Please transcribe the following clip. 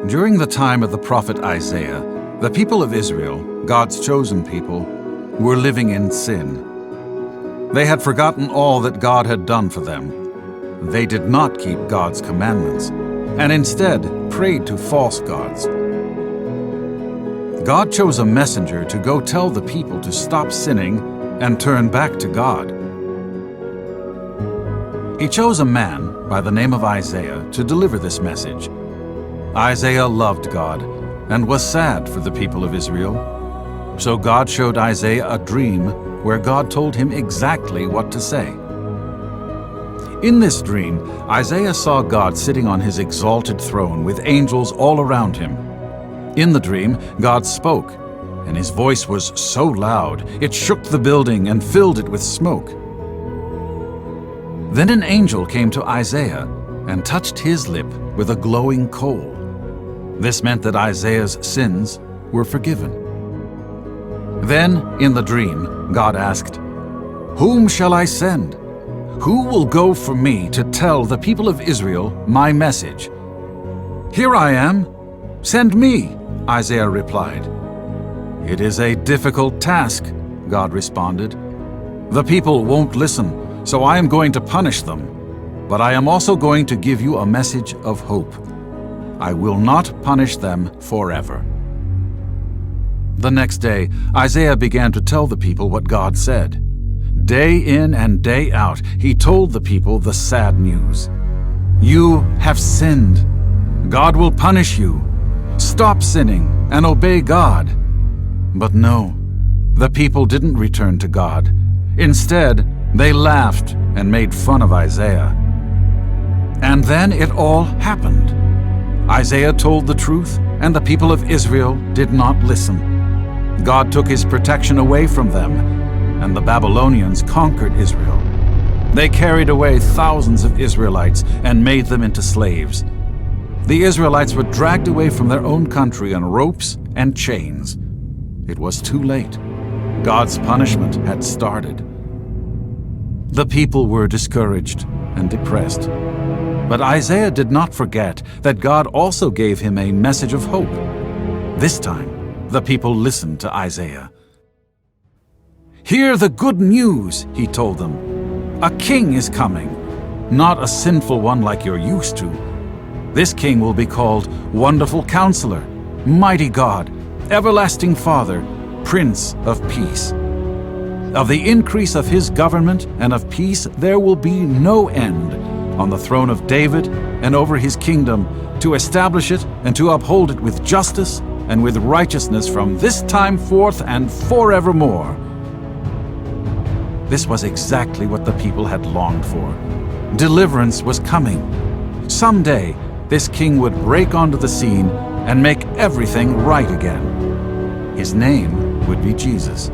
During the time of the prophet Isaiah, the people of Israel, God's chosen people, were living in sin. They had forgotten all that God had done for them. They did not keep God's commandments, and instead prayed to false gods. God chose a messenger to go tell the people to stop sinning and turn back to God. He chose a man by the name of Isaiah to deliver this message. Isaiah loved God and was sad for the people of Israel. So God showed Isaiah a dream where God told him exactly what to say. In this dream, Isaiah saw God sitting on his exalted throne with angels all around him. In the dream, God spoke, and his voice was so loud it shook the building and filled it with smoke. Then an angel came to Isaiah and touched his lip with a glowing coal. This meant that Isaiah's sins were forgiven. Then, in the dream, God asked, "Whom shall I send? Who will go for me to tell the people of Israel my message?" "Here I am. Send me," Isaiah replied. "It is a difficult task," God responded. "The people won't listen, so I am going to punish them. But I am also going to give you a message of hope. I will not punish them forever." The next day, Isaiah began to tell the people what God said. Day in and day out, he told the people the sad news. "You have sinned. God will punish you. Stop sinning and obey God." But no, the people didn't return to God. Instead, they laughed and made fun of Isaiah. And then it all happened. Isaiah told the truth, and the people of Israel did not listen. God took his protection away from them, and the Babylonians conquered Israel. They carried away thousands of Israelites and made them into slaves. The Israelites were dragged away from their own country on ropes and chains. It was too late. God's punishment had started. The people were discouraged and depressed. But Isaiah did not forget that God also gave him a message of hope. This time, the people listened to Isaiah. "Hear the good news," he told them. "A king is coming, not a sinful one like you're used to. This king will be called Wonderful Counselor, Mighty God, Everlasting Father, Prince of Peace. Of the increase of his government and of peace there will be no end, on the throne of David and over his kingdom, to establish it and to uphold it with justice and with righteousness from this time forth and forevermore." This was exactly what the people had longed for. Deliverance was coming. Someday, this king would break onto the scene and make everything right again. His name would be Jesus.